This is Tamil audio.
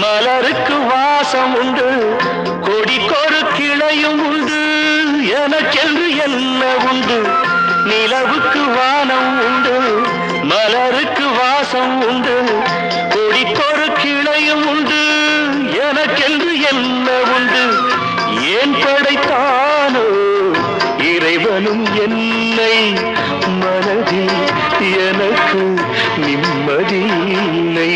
மலருக்கு வாசம் உண்டு, கொடிக்கொரு கிளையும் உண்டு, எனக்கென்று என்ன உண்டு? நிலவுக்கு வானம் உண்டு, மலருக்கு வாசம் உண்டு, கொடிக்கொரு கிளையும் உண்டு, எனக்கென்று என்ன உண்டு? ஏன் படைத்தானோ இறைவனும் என்னை? மனதில் எனக்கு நிம்மதி இல்லை.